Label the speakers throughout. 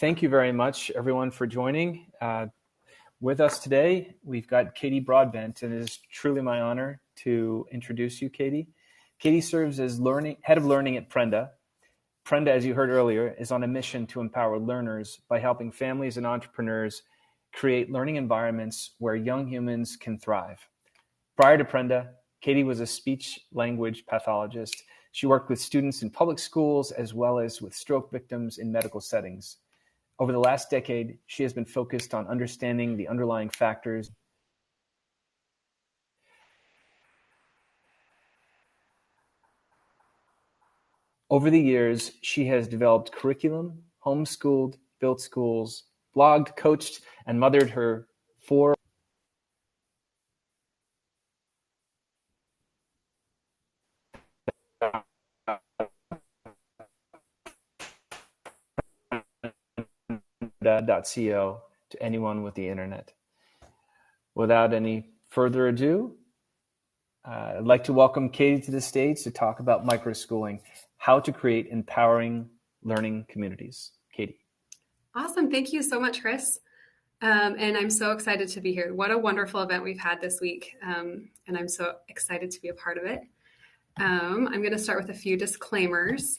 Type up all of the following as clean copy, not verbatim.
Speaker 1: Thank you very much, everyone, for joining. With us today, we've got Kaity Broadbent, and it is truly my honor to introduce you, Kaity. Kaity serves as head of learning at Prenda. Prenda, as you heard earlier, is on a mission to empower learners by helping families and entrepreneurs create learning environments where young humans can thrive. Prior to Prenda, Kaity was a speech-language pathologist. She worked with students in public schools as well as with stroke victims in medical settings. Over the last decade, she has been focused on understanding the underlying factors. Over the years, she has developed curriculum, homeschooled, built schools, blogged, coached, and mothered her four .co to anyone with the internet. Without any further ado, I'd like to welcome Kaity to the stage to talk about microschooling, how to create empowering learning communities. Kaity.
Speaker 2: Awesome. Thank you so much, Chris. And I'm so excited to be here. What a wonderful event we've had this week. And I'm so excited to be a part of it. I'm going to start with a few disclaimers.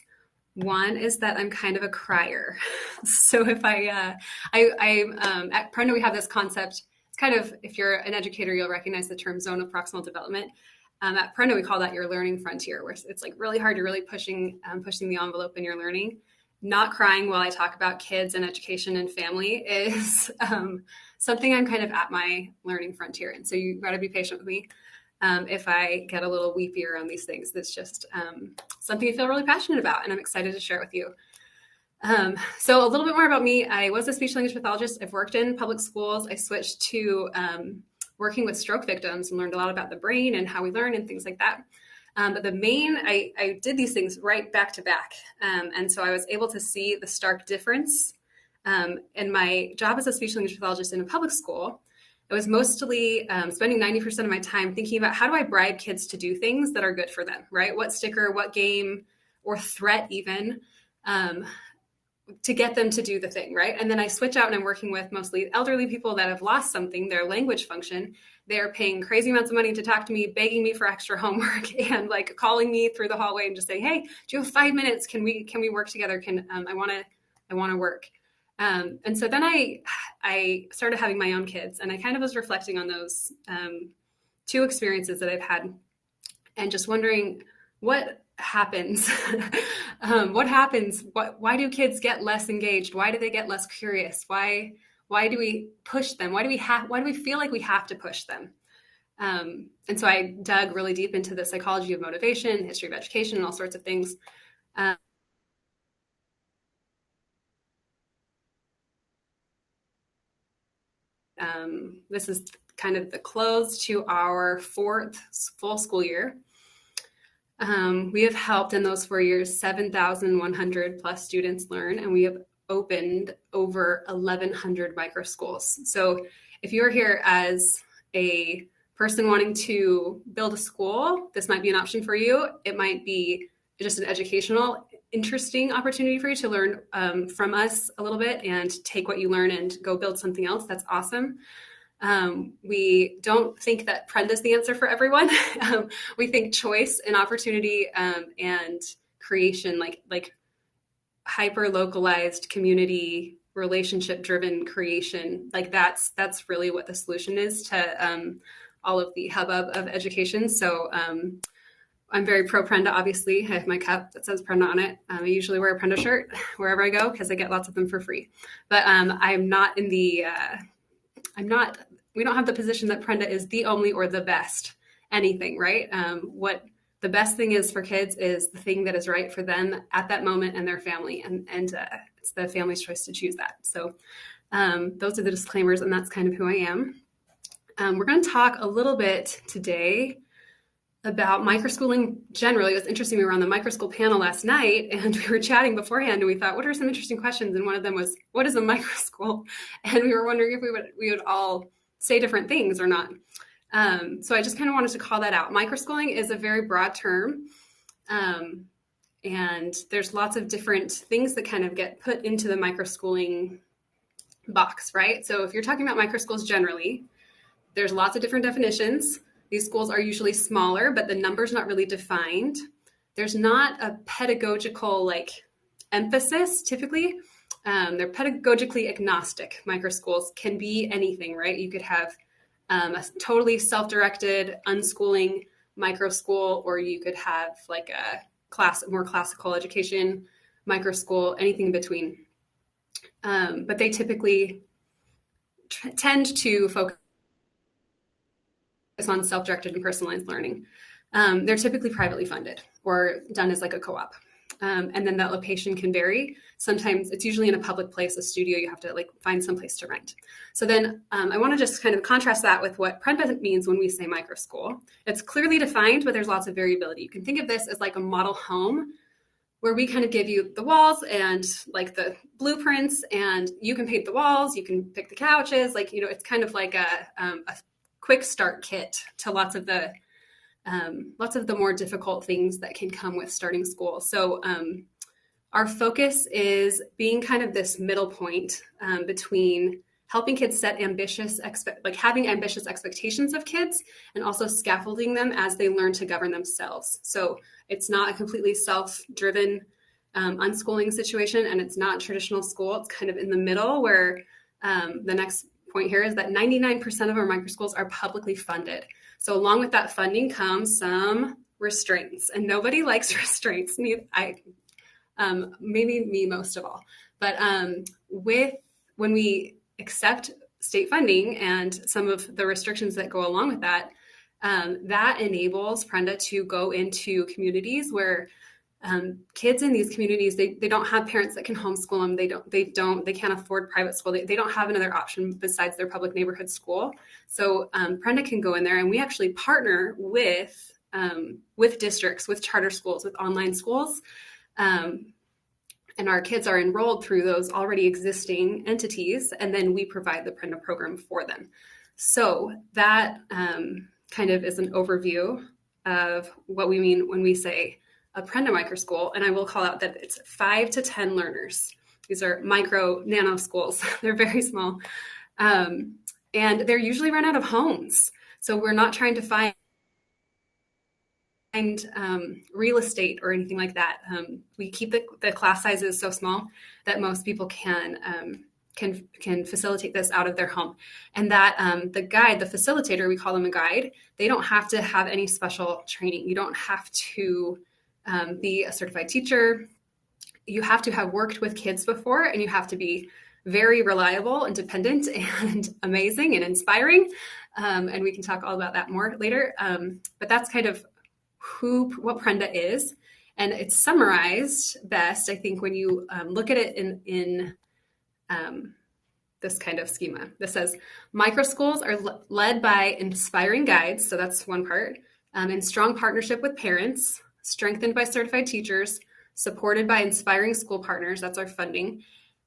Speaker 2: One is that I'm kind of a crier. So if at Prenda, we have this concept. It's kind of, if you're an educator, you'll recognize the term zone of proximal development. At Prenda, we call that your learning frontier, where it's like really hard. You're really pushing the envelope in your learning. Not crying while I talk about kids and education and family is something I'm kind of at my learning frontier. And so you got to be patient with me. If I get a little weepy around these things, that's just something I feel really passionate about, and I'm excited to share it with you. So a little bit more about me. I was a speech-language pathologist. I've worked in public schools. I switched to working with stroke victims and learned a lot about the brain and how we learn and things like that. But I did these things right back to back. And so I was able to see the stark difference in my job as a speech-language pathologist in a public school. I was mostly spending 90% of my time thinking about how do I bribe kids to do things that are good for them, right? What sticker, what game, or threat even, to get them to do the thing, right? And then I switch out and I'm working with mostly elderly people that have lost something, their language function. They're paying crazy amounts of money to talk to me, begging me for extra homework, and like calling me through the hallway and just saying, "Hey, do you have 5 minutes? Can we work together? I want to work." And so then I started having my own kids, and I kind of was reflecting on those two experiences that I've had, and just wondering what happens. What happens? Why do kids get less engaged? Why do they get less curious? Why do we push them? Why do we feel like we have to push them? And so I dug really deep into the psychology of motivation, history of education, and all sorts of things. This is kind of the close to our fourth full school year. We have helped in those 4 years 7,100 plus students learn, and we have opened over 1,100 micro schools. So if you're here as a person wanting to build a school, this might be an option for you. It might be just an educational, interesting opportunity for you to learn from us a little bit and take what you learn and go build something else. That's awesome. We don't think that Prenda is the answer for everyone. We think choice and opportunity and creation, like hyper localized community relationship driven creation, like that's really what the solution is to all of the hubbub of education. So I'm very pro Prenda, obviously. I have my cup that says Prenda on it. I usually wear a Prenda shirt wherever I go because I get lots of them for free. But I'm not in the, we don't have the position that Prenda is the only or the best anything, right? What the best thing is for kids is the thing that is right for them at that moment and their family. And it's the family's choice to choose that. So those are the disclaimers, and that's kind of who I am. We're going to talk a little bit today about microschooling generally. It was interesting. We were on the microschool panel last night and we were chatting beforehand and we thought, what are some interesting questions? And one of them was, what is a microschool? And we were wondering if we would all say different things or not. So I just kind of wanted to call that out. Microschooling is a very broad term. And there's lots of different things that kind of get put into the microschooling box, right? So if you're talking about microschools generally, there's lots of different definitions. These schools are usually smaller, but the number's not really defined. There's not a pedagogical emphasis typically. They're pedagogically agnostic. Microschools can be anything, right? You could have a totally self-directed unschooling microschool, or you could have like a more classical education microschool, anything in between. But they typically tend to focus on self-directed and personalized learning. They're typically privately funded or done as like a co-op. And then that location can vary. Sometimes it's usually in a public place, a studio, you have to find some place to rent. So then I want to just kind of contrast that with what Prenda means when we say microschool. It's clearly defined, but there's lots of variability. You can think of this as like a model home where we kind of give you the walls and like the blueprints, and you can paint the walls, you can pick the couches. It's kind of like a quick start kit to lots of the more difficult things that can come with starting school. So our focus is being kind of this middle point between helping kids set having ambitious expectations of kids, and also scaffolding them as they learn to govern themselves. So it's not a completely self-driven unschooling situation, and it's not traditional school. It's kind of in the middle, where the next point here is that 99% of our microschools are publicly funded. So along with that funding comes some restraints, and nobody likes restraints. Maybe me most of all. But when we accept state funding and some of the restrictions that go along with that, that enables Prenda to go into communities where kids in these communities, they don't have parents that can homeschool them. They can't afford private school. They don't have another option besides their public neighborhood school. So Prenda can go in there, and we actually partner with districts, with charter schools, with online schools. And our kids are enrolled through those already existing entities, and then we provide the Prenda program for them. So that kind of is an overview of what we mean when we say a Prenda microschool. And I will call out that it's 5 to 10 learners. These are nano schools. They're very small. And they're usually run out of homes. So we're not trying to find real estate or anything like that. We keep the class sizes so small that most people can facilitate this out of their home. And that the facilitator, we call them a guide, they don't have to have any special training. You don't have to be a certified teacher. You have to have worked with kids before, and you have to be very reliable and dependent and amazing and inspiring. And we can talk all about that more later. But that's kind of what Prenda is. And it's summarized best, I think, when you look at it in this kind of schema. This says, microschools are led by inspiring guides, so that's one part, in strong partnership with parents, strengthened by certified teachers, supported by inspiring school partners, that's our funding,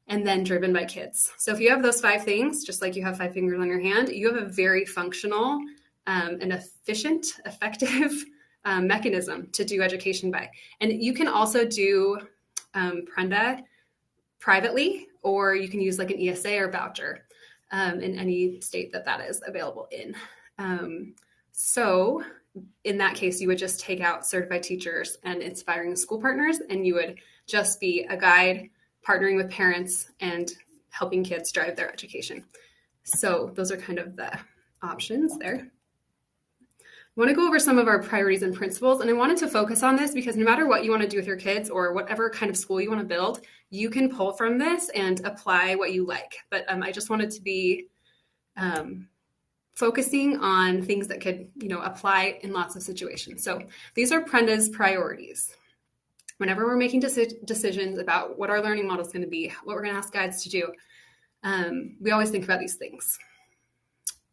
Speaker 2: and then driven by kids. So if you have those 5 things, just like you have 5 fingers on your hand, you have a very functional and efficient, effective mechanism to do education by. And you can also do Prenda privately, or you can use like an ESA or voucher in any state that is available in. So in that case, you would just take out certified teachers and inspiring school partners, and you would just be a guide partnering with parents and helping kids drive their education. So those are kind of the options there. I want to go over some of our priorities and principles, and I wanted to focus on this because no matter what you want to do with your kids or whatever kind of school you want to build, you can pull from this and apply what you like. But I just wanted to be focusing on things that could, apply in lots of situations. So these are Prenda's priorities. Whenever we're making decisions about what our learning model is going to be, what we're going to ask guides to do, we always think about these things.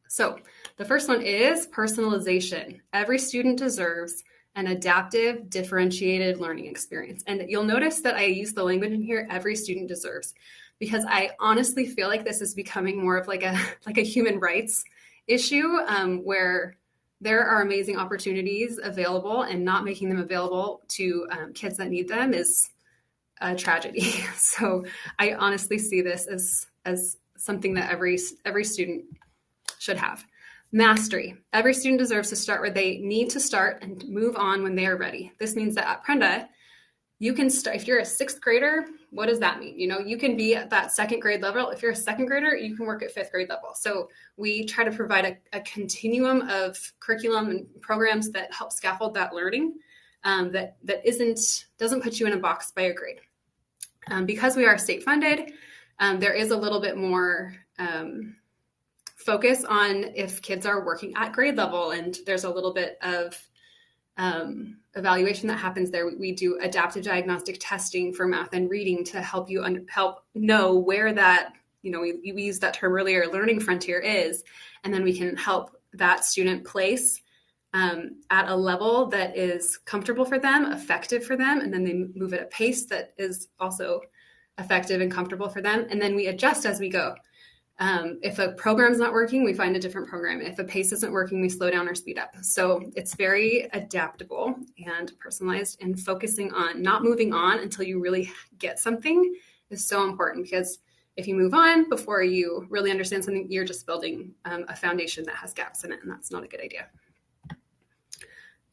Speaker 2: So the first one is personalization. Every student deserves an adaptive, differentiated learning experience. And you'll notice that I use the language in here, every student deserves, because I honestly feel like this is becoming more of like a human rights issue, where there are amazing opportunities available, and not making them available to kids that need them is a tragedy. So I honestly see this as something that every student should have. Mastery. Every student deserves to start where they need to start and move on when they are ready. This means that at Prenda, you can start, if you're a sixth grader, what does that mean? You can be at that second grade level. If you're a second grader, you can work at fifth grade level. So we try to provide a continuum of curriculum and programs that help scaffold that learning, that doesn't put you in a box by a grade. Because we are state funded, there is a little bit more focus on if kids are working at grade level, and there's a little bit of evaluation that happens there. We do adaptive diagnostic testing for math and reading to help you help know where that, we used that term earlier, learning frontier is, and then we can help that student place at a level that is comfortable for them, effective for them, and then they move at a pace that is also effective and comfortable for them. And then we adjust as we go. If a program's not working, we find a different program. If a pace isn't working, we slow down or speed up. So it's very adaptable and personalized, and focusing on not moving on until you really get something is so important, because if you move on before you really understand something, you're just building a foundation that has gaps in it, and that's not a good idea.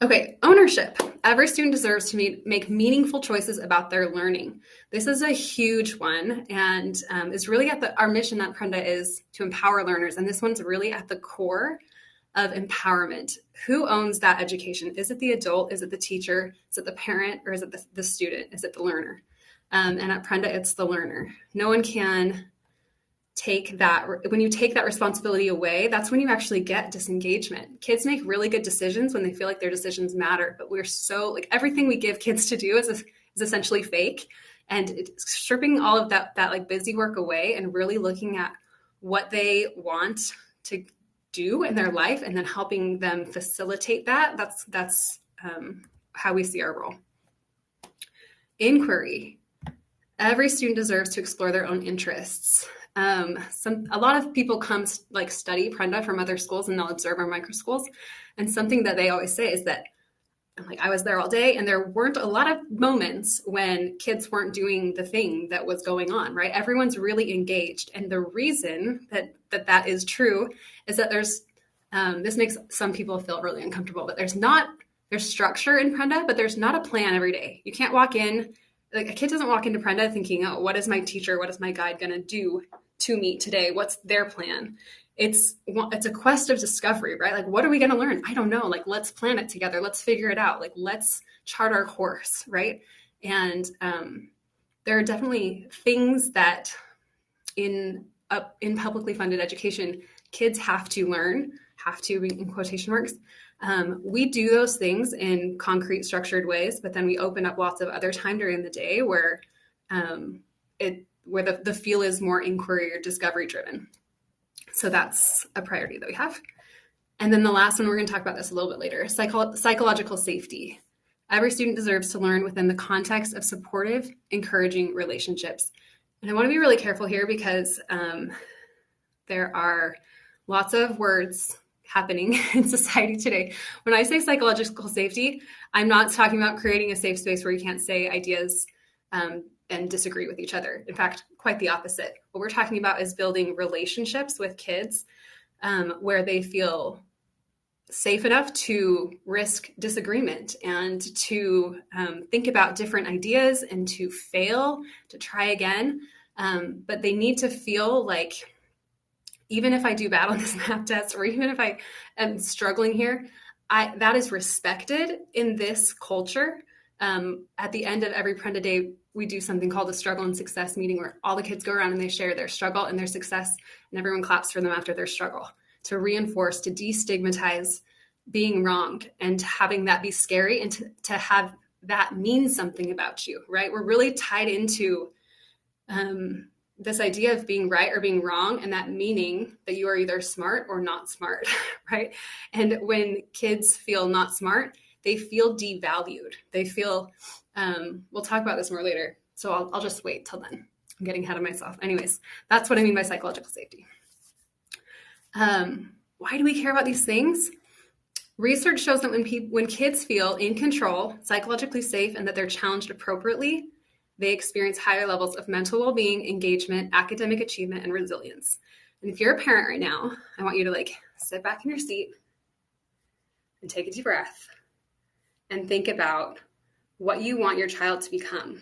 Speaker 2: Okay, ownership. Every student deserves to make meaningful choices about their learning. This is a huge one, and is really at our mission at Prenda is to empower learners. And this one's really at the core of empowerment. Who owns that education? Is it the adult? Is it the teacher? Is it the parent? Or is it the student? Is it the learner? And at Prenda, it's the learner. No one can take that. When you take that responsibility away, that's when you actually get disengagement. Kids make really good decisions when they feel like their decisions matter, but we're so everything we give kids to do is essentially fake, and it's stripping all of that busy work away and really looking at what they want to do in their life, and then helping them facilitate that. That's how we see our role. Inquiry. Every student deserves to explore their own interests. A lot of people come study Prenda from other schools, and they'll observe our microschools. And something that they always say is that, I was there all day, and there weren't a lot of moments when kids weren't doing the thing that was going on, right? Everyone's really engaged. And the reason that is true is that there's, this makes some people feel really uncomfortable, but there's structure in Prenda, but there's not a plan every day. You can't walk in, a kid doesn't walk into Prenda thinking, oh, what is my teacher, what is my guide going to do to me today? What's their plan? It's a quest of discovery, right? What are we going to learn? I don't know. Let's plan it together. Let's figure it out. Let's chart our course, right? And there are definitely things that in publicly funded education, kids have to learn, in quotation marks. We do those things in concrete, structured ways, but then we open up lots of other time during the day where the feel is more inquiry or discovery driven. So that's a priority that we have. And then the last one, we're going to talk about this a little bit later, psychological safety. Every student deserves to learn within the context of supportive, encouraging relationships. And I want to be really careful here, because there are lots of words happening in society today. When I say psychological safety, I'm not talking about creating a safe space where you can't say ideas and disagree with each other. In fact, quite the opposite. What we're talking about is building relationships with kids where they feel safe enough to risk disagreement and to think about different ideas and to fail, to try again. But they need to feel like, even if I do bad on this math test, or even if I am struggling here, that is respected in this culture. At the end of every Prenda Day, we do something called a struggle and success meeting, where all the kids go around and they share their struggle and their success, and everyone claps for them after their struggle, to reinforce, to destigmatize being wrong and having that be scary, and to have that mean something about you, right? We're really tied into this idea of being right or being wrong, and that meaning that you are either smart or not smart, right? And when kids feel not smart, they feel devalued. They feel, we'll talk about this more later, so I'll just wait till then. I'm getting ahead of myself. Anyways, that's what I mean by psychological safety. Why do we care about these things? Research shows that when kids feel in control, psychologically safe, and that they're challenged appropriately, they experience higher levels of mental well-being, engagement, academic achievement, and resilience. And if you're a parent right now, I want you to sit back in your seat and take a deep breath and think about what you want your child to become.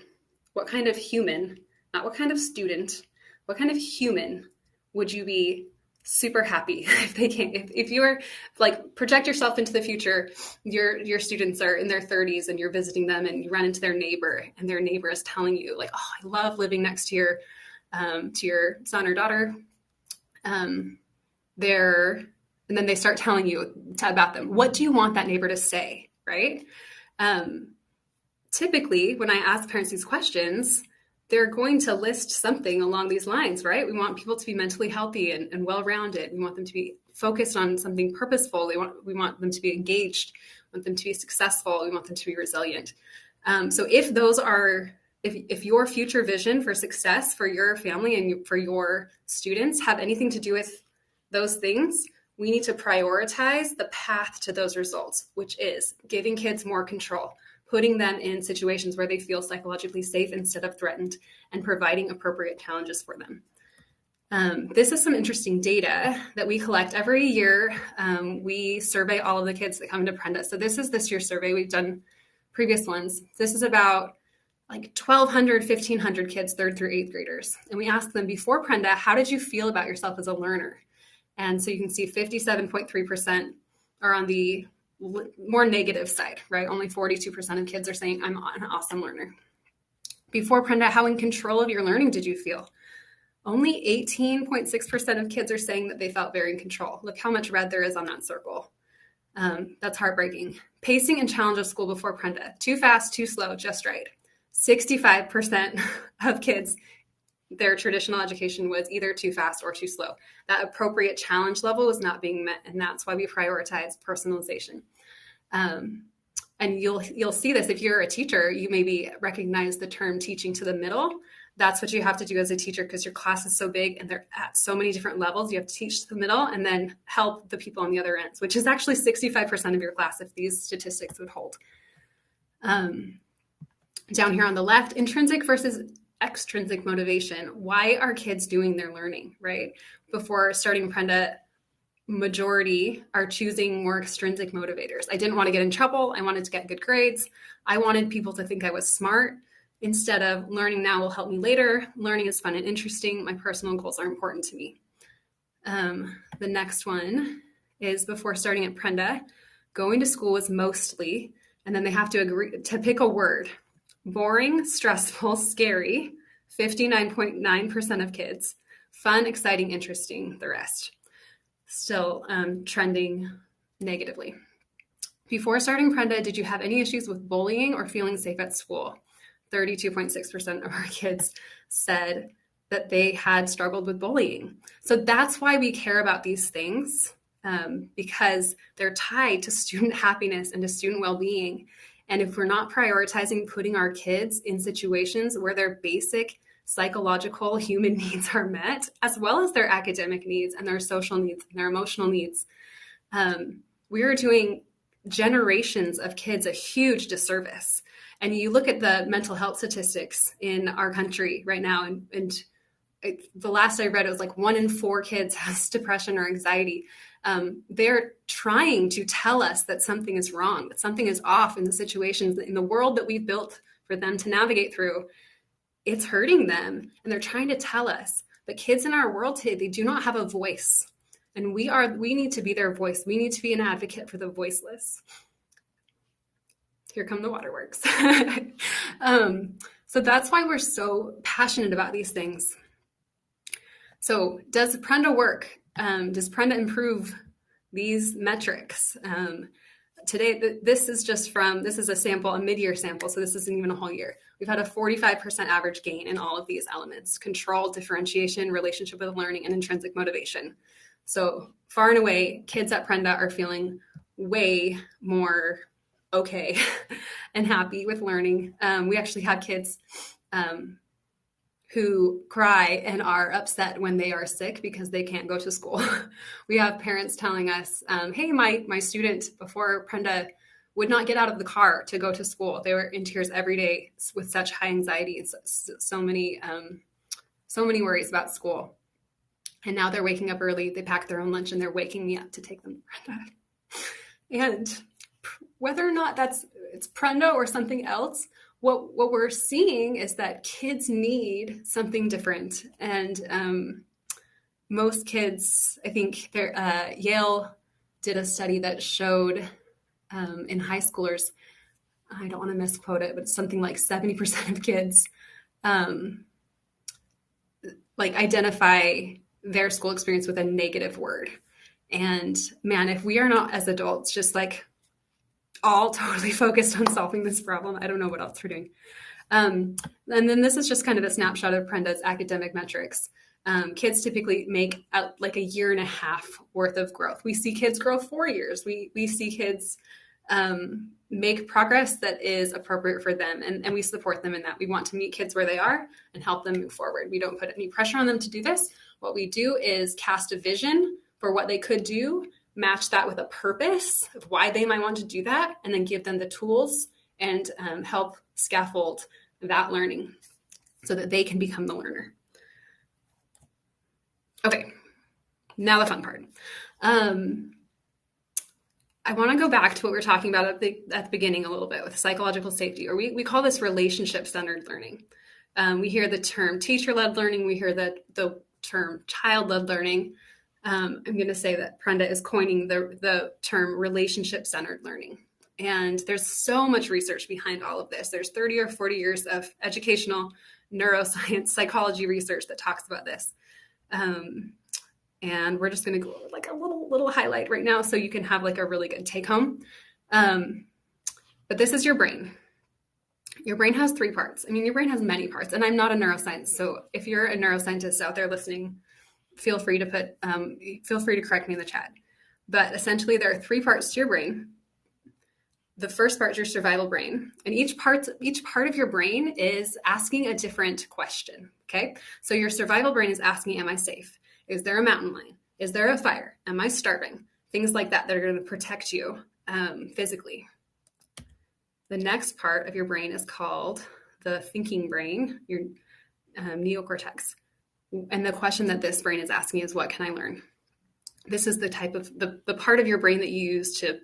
Speaker 2: What kind of human, not what kind of student, what kind of human would you be super happy if they came? If you were project yourself into the future, your students are in their 30s and you're visiting them and you run into their neighbor and their neighbor is telling you oh, I love living next to your son or daughter. And then they start telling you about them. What do you want that neighbor to say, right? Typically, when I ask parents these questions, they're going to list something along these lines, right? We want people to be mentally healthy and well-rounded. We want them to be focused on something purposeful. We want them to be engaged. We want them to be successful. We want them to be resilient. So if those are, if your future vision for success for your family and for your students have anything to do with those things, we need to prioritize the path to those results, which is giving kids more control, putting them in situations where they feel psychologically safe instead of threatened, and providing appropriate challenges for them. This is some interesting data that we collect every year. We survey all of the kids that come into Prenda. So this is this year's survey. We've done previous ones. This is about 1,200, 1,500 kids, 3rd through 8th graders. And we ask them before Prenda, how did you feel about yourself as a learner? And so you can see 57.3% are on the more negative side, right? Only 42% of kids are saying, I'm an awesome learner. Before Prenda, how in control of your learning did you feel? Only 18.6% of kids are saying that they felt very in control. Look how much red there is on that circle. That's heartbreaking. Pacing and challenge of school before Prenda. Too fast, too slow, just right. 65% of kids, their traditional education was either too fast or too slow. That appropriate challenge level was not being met, and that's why we prioritize personalization. And you'll see this if you're a teacher. You maybe recognize the term teaching to the middle. That's what you have to do as a teacher because your class is so big and they're at so many different levels. You have to teach to the middle and then help the people on the other ends, which is actually 65% of your class if these statistics would hold. Down here on the left, intrinsic versus extrinsic motivation. Why are kids doing their learning, right? Before starting Prenda, majority are choosing more extrinsic motivators. I didn't want to get in trouble. I wanted to get good grades. I wanted people to think I was smart instead of learning now will help me later. Learning is fun and interesting. My personal goals are important to me. The next one is before starting at Prenda, going to school was mostly, and then they have to agree to pick a word. Boring, stressful, scary, 59.9% of kids. Fun, exciting, interesting, the rest. Still trending negatively. Before starting Prenda, did you have any issues with bullying or feeling safe at school? 32.6% of our kids said that they had struggled with bullying. So that's why we care about these things, because they're tied to student happiness and to student well-being. And if we're not prioritizing putting our kids in situations where their basic psychological human needs are met, as well as their academic needs and their social needs and their emotional needs, we are doing generations of kids a huge disservice. And you look at the mental health statistics in our country right now, and the last I read, it was 1 in 4 kids has depression or anxiety. They're trying to tell us that something is wrong, that something is off in the situations, in the world that we've built for them to navigate through. It's hurting them, and they're trying to tell us. But kids in our world today, they do not have a voice, and we need to be their voice. We need to be an advocate for the voiceless. Here come the waterworks. So that's why we're so passionate about these things. So does Prenda work? Does Prenda improve these metrics? Today, this is a sample, a mid-year sample, so this isn't even a whole year. We've had a 45% average gain in all of these elements: control, differentiation, relationship with learning, and intrinsic motivation. So far and away, kids at Prenda are feeling way more okay and happy with learning. We actually have kids who cry and are upset when they are sick because they can't go to school. We have parents telling us, hey, my student before Prenda would not get out of the car to go to school. They were in tears every day with such high anxiety and so many worries about school. And now they're waking up early. They pack their own lunch and they're waking me up to take them to Prenda. And whether or not it's Prenda or something else, what we're seeing is that kids need something different. And most kids, I think Yale did a study that showed in high schoolers, I don't want to misquote it, but something like 70% of kids identify their school experience with a negative word. And man, if we are not as adults just all totally focused on solving this problem, I don't know what else we're doing. And then this is just kind of a snapshot of Prenda's academic metrics. Kids typically make out a year and a half worth of growth. We see kids grow 4 years. We see kids make progress that is appropriate for them, and we support them in that. We want to meet kids where they are and help them move forward. We don't put any pressure on them to do this. What we do is cast a vision for what they could do, match that with a purpose of why they might want to do that, and then give them the tools and help scaffold that learning so that they can become the learner. Okay, now the fun part. I want to go back to what we were talking about at the beginning a little bit with psychological safety, or we call this relationship-centered learning. We hear the term teacher-led learning. We hear the term child-led learning. I'm going to say that Prenda is coining the term relationship-centered learning. And there's so much research behind all of this. There's 30 or 40 years of educational neuroscience, psychology research that talks about this. And we're just going to go over a little highlight right now so you can have a really good take home. But this is your brain. Your brain has 3 parts. I mean, your brain has many parts, and I'm not a neuroscientist. So if you're a neuroscientist out there listening, feel free to correct me in the chat. But essentially there are 3 parts to your brain. The first part is your survival brain, and each part of your brain is asking a different question. Okay. So your survival brain is asking, am I safe? Is there a mountain lion? Is there a fire? Am I starving? Things like that are going to protect you physically. The next part of your brain is called the thinking brain, your neocortex. And the question that this brain is asking is, what can I learn? This is the type of the part of your brain that you use to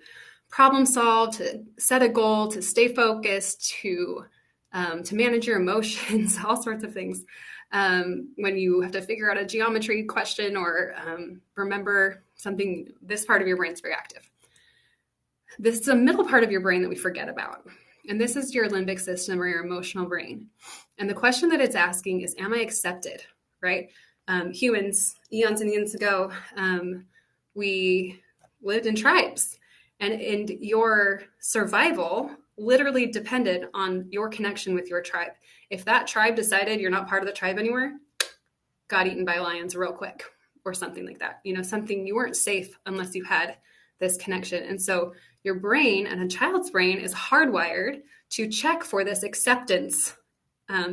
Speaker 2: problem solve, to set a goal, to stay focused, to manage your emotions, all sorts of things. When you have to figure out a geometry question or remember something, this part of your brain is very active. This is a middle part of your brain that we forget about. And this is your limbic system or your emotional brain. And the question that it's asking is, am I accepted, right? Humans, eons and eons ago, we lived in tribes. And your survival literally depended on your connection with your tribe. If that tribe decided you're not part of the tribe anymore, got eaten by lions real quick or something like that. Something, you weren't safe unless you had this connection. And so your brain, and a child's brain, is hardwired to check for this acceptance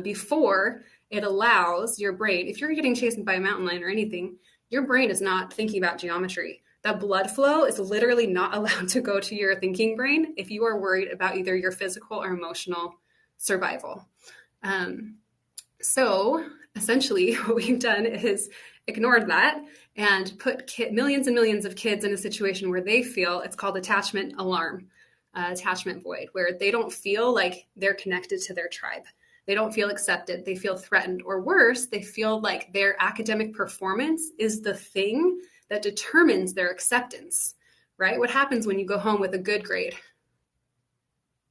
Speaker 2: before it allows your brain. If you're getting chased by a mountain lion or anything, your brain is not thinking about geometry. That blood flow is literally not allowed to go to your thinking brain if you are worried about either your physical or emotional survival. So essentially what we've done is ignored that and put millions and millions of kids in a situation where they feel, it's called attachment alarm, attachment void, where they don't feel like they're connected to their tribe. They don't feel accepted. They feel threatened, or worse, they feel like their academic performance is the thing that determines their acceptance, right? What happens when you go home with a good grade?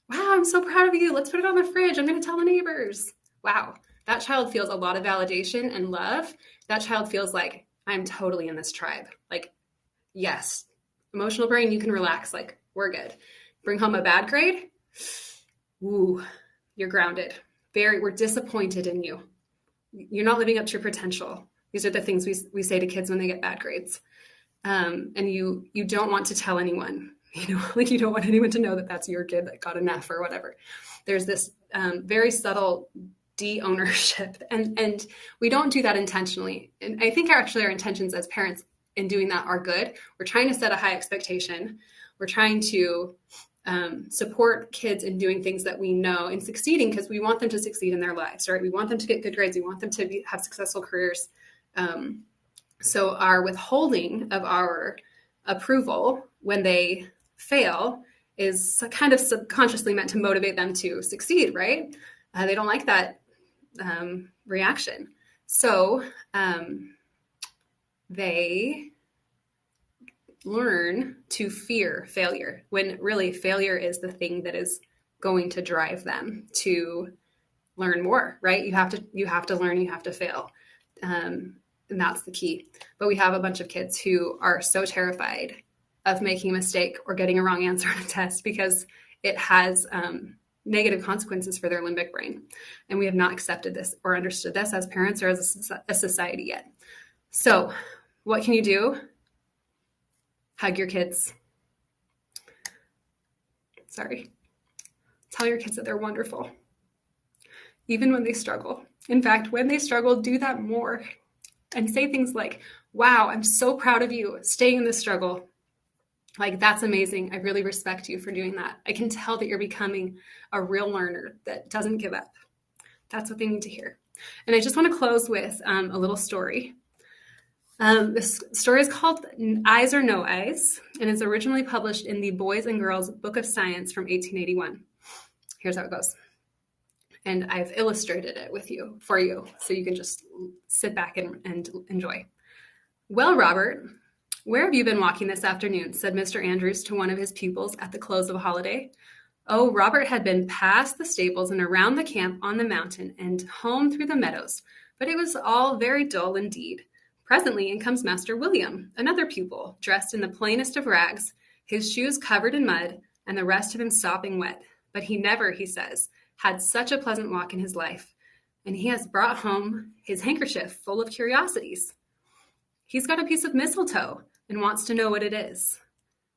Speaker 2: Wow, I'm so proud of you. Let's put it on the fridge. I'm going to tell the neighbors. Wow, that child feels a lot of validation and love. That child feels like, I'm totally in this tribe. Yes, emotional brain, you can relax. We're good. Bring home a bad grade. Ooh, you're grounded. We're disappointed in you. You're not living up to your potential. These are the things we say to kids when they get bad grades. And you don't want to tell anyone, you don't want anyone to know that that's your kid that got an F or whatever. There's this very subtle de-ownership. And we don't do that intentionally. And I think our intentions as parents in doing that are good. We're trying to set a high expectation. We're trying to support kids in doing things that we know and succeeding, because we want them to succeed in their lives, right? We want them to get good grades. We want them to have successful careers. So our withholding of our approval when they fail is kind of subconsciously meant to motivate them to succeed, right? They don't like that reaction. So they learn to fear failure, when really failure is the thing that is going to drive them to learn more, right? You have to learn, you have to fail. And that's the key. But we have a bunch of kids who are so terrified of making a mistake or getting a wrong answer on a test because it has negative consequences for their limbic brain. And we have not accepted this or understood this as parents or as a society yet. So what can you do? Hug your kids. Tell your kids that they're wonderful, even when they struggle. In fact, when they struggle, do that more. And say things like, wow, I'm so proud of you staying in this struggle. Like, that's amazing. I really respect you for doing that. I can tell that you're becoming a real learner that doesn't give up. That's what they need to hear. And I just want to close with a little story. This story is called Eyes or No Eyes, and is originally published in the Boys and Girls Book of Science from 1881. Here's how it goes. And I've illustrated it for you, so you can just sit back and enjoy. Well, Robert, where have you been walking this afternoon? Said Mr. Andrews to one of his pupils at the close of a holiday. Oh, Robert had been past the stables and around the camp on the mountain and home through the meadows, but it was all very dull indeed. Presently in comes Master William, another pupil, dressed in the plainest of rags, his shoes covered in mud, and the rest of him sopping wet. But he never, he says, had such a pleasant walk in his life, and he has brought home his handkerchief full of curiosities. He's got a piece of mistletoe and wants to know what it is.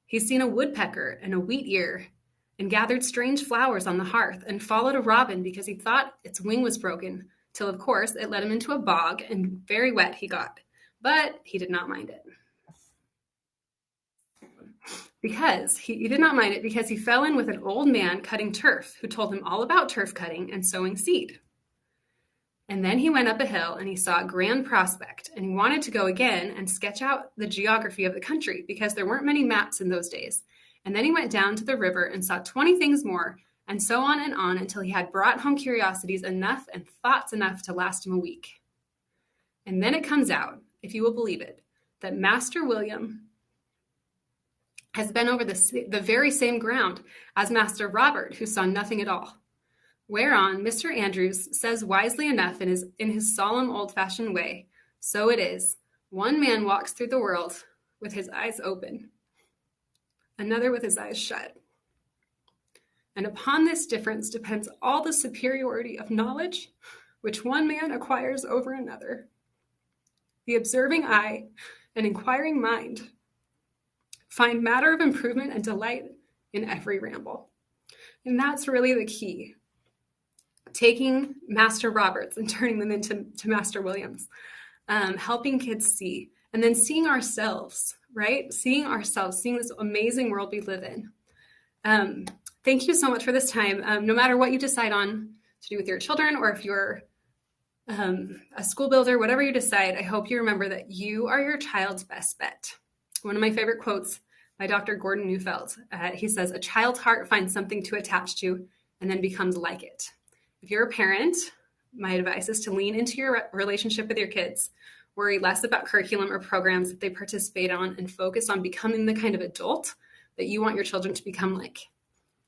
Speaker 2: He's seen a woodpecker and a wheat ear, and gathered strange flowers on the hearth, and followed a robin because he thought its wing was broken, till of course it led him into a bog, and very wet he got. But he did not mind it. Because he did not mind it because he fell in with an old man cutting turf who told him all about turf cutting and sowing seed. And then he went up a hill and he saw a grand prospect, and he wanted to go again and sketch out the geography of the country because there weren't many maps in those days. And then he went down to the river and saw 20 things more, and so on until he had brought home curiosities enough and thoughts enough to last him a week. And then it comes out, if you will believe it, that Master William has been over the very same ground as Master Robert, who saw nothing at all. Whereon Mr. Andrews says wisely enough in his solemn old-fashioned way, so it is, one man walks through the world with his eyes open, another with his eyes shut. And upon this difference depends all the superiority of knowledge which one man acquires over another. The observing eye and inquiring mind find matter of improvement and delight in every ramble. And that's really the key. Taking Master Roberts and turning them into Master Williams, helping kids see, and then seeing ourselves, right? Seeing this amazing world we live in. Thank you so much for this time. No matter what you decide on to do with your children, or if you're a school builder, whatever you decide, I hope you remember that you are your child's best bet. One of my favorite quotes by Dr. Gordon Neufeld, he says, a child's heart finds something to attach to and then becomes like it. If you're a parent, my advice is to lean into your relationship with your kids, worry less about curriculum or programs that they participate on, and focus on becoming the kind of adult that you want your children to become like.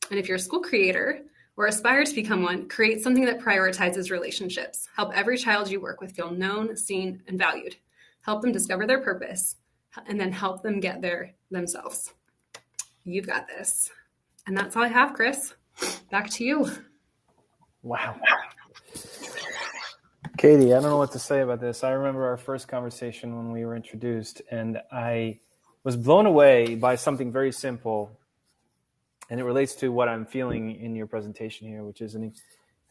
Speaker 2: And if you're a school creator or aspire to become one, create something that prioritizes relationships. Help every child you work with feel known, seen, and valued. Help them discover their purpose, and then help them get there themselves. You've got this. And that's all I have, Chris. Back to you.
Speaker 1: Wow. Kaity, I don't know what to say about this. I remember our first conversation when we were introduced, and I was blown away by something very simple, and it relates to what I'm feeling in your presentation here, which is an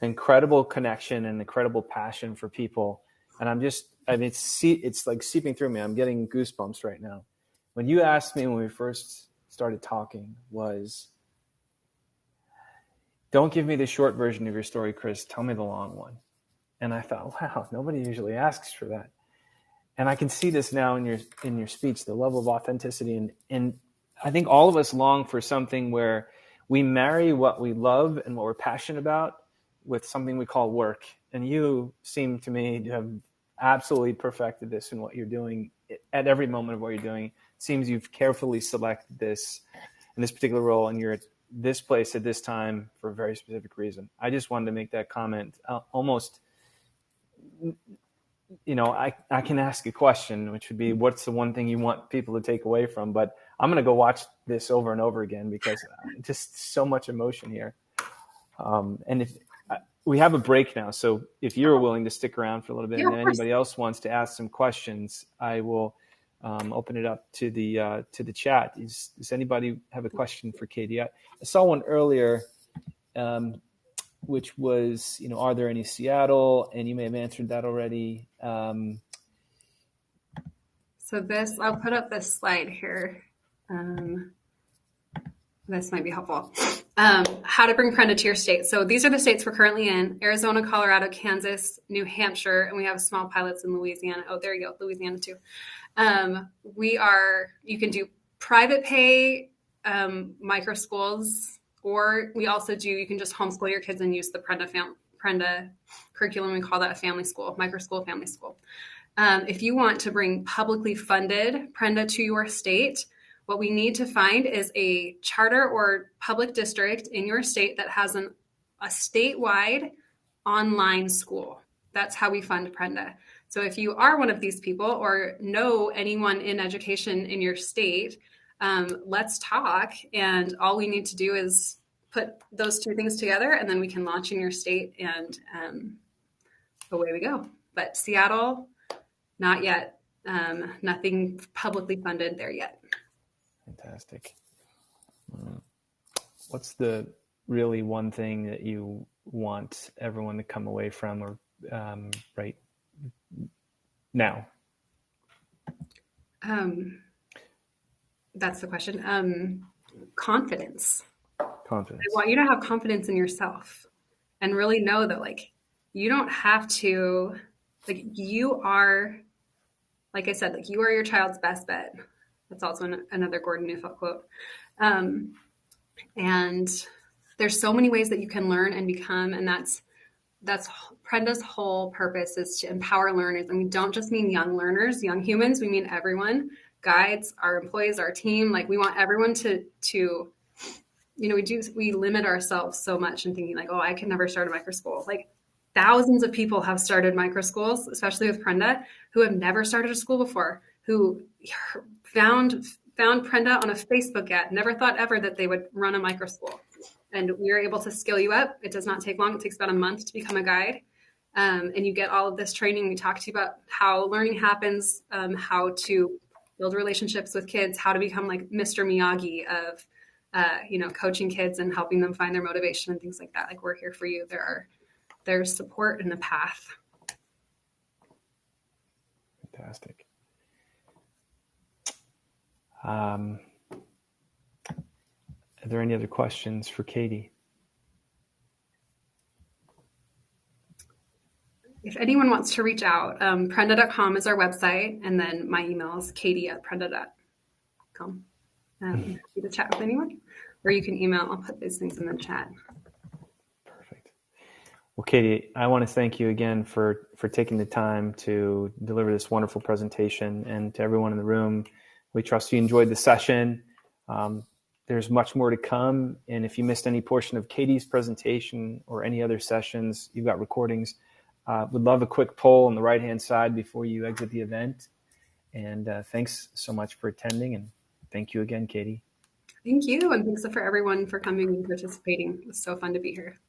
Speaker 1: incredible connection and incredible passion for people. And it's like seeping through me. I'm getting goosebumps right now. When you asked me when we first started talking was, don't give me the short version of your story, Chris. Tell me the long one. And I thought, wow, nobody usually asks for that. And I can see this now in your speech, the level of authenticity. And I think all of us long for something where we marry what we love and what we're passionate about with something we call work. And you seem to me to have absolutely perfected this in what you're doing at every moment of what you're doing. It seems you've carefully selected this in this particular role, and you're at this place at this time for a very specific reason. I just wanted to make that comment. Almost, I can ask a question, which would be, what's the one thing you want people to take away from? But I'm going to go watch this over and over again because just so much emotion here. And if we have a break now, so if you're willing to stick around for a little bit, and anybody else wants to ask some questions, I will open it up to the chat. Does anybody have a question for Kaity? I saw one earlier, which was, are there any Seattle? And you may have answered that already.
Speaker 2: So I'll put up this slide here. This might be helpful. How to bring Prenda to your state. So these are the states we're currently in: Arizona, Colorado, Kansas, New Hampshire, and we have small pilots in Louisiana. Oh, there you go, Louisiana too. You can do private pay micro schools, or you can just homeschool your kids and use the Prenda curriculum. We call that a family school, micro school, family school. If you want to bring publicly funded Prenda to your state, what we need to find is a charter or public district in your state that has a statewide online school. That's how we fund Prenda. So if you are one of these people or know anyone in education in your state, let's talk. And all we need to do is put those two things together, and then we can launch in your state, and away we go. But Seattle, not yet. Nothing publicly funded there yet.
Speaker 1: Fantastic. What's the really one thing that you want everyone to come away from, or right now?
Speaker 2: That's the question. Confidence.
Speaker 1: Confidence.
Speaker 2: I want you to have confidence in yourself and really know that, you don't have to, you are, like I said, you are your child's best bet. That's also another Gordon Neufeld quote. And there's so many ways that you can learn and become, and that's Prenda's whole purpose, is to empower learners. And we don't just mean young learners, young humans. We mean everyone, guides, our employees, our team. We want everyone to we limit ourselves so much in thinking I could never start a micro school. Thousands of people have started micro schools, especially with Prenda, who have never started a school before, who found Prenda on a Facebook ad, never thought ever that they would run a micro school. And we are able to skill you up. It does not take long. It takes about a month to become a guide. And you get all of this training. We talk to you about how learning happens, how to build relationships with kids, how to become Mr. Miyagi of, coaching kids and helping them find their motivation and things like that. We're here for you. There's support in the path.
Speaker 1: Fantastic. Are there any other questions for Kaity?
Speaker 2: If anyone wants to reach out, prenda.com is our website, and then my email is kaity@prenda.com. Happy to chat with anyone, or you can email. I'll put these things in the chat.
Speaker 1: Perfect. Well, Kaity, I want to thank you again for taking the time to deliver this wonderful presentation, and to everyone in the room. We trust you enjoyed the session. There's much more to come. And if you missed any portion of Kaity's presentation or any other sessions, you've got recordings. Would love a quick poll on the right-hand side before you exit the event. And thanks so much for attending. And thank you again, Kaity.
Speaker 2: Thank you. And thanks for everyone for coming and participating. It was so fun to be here.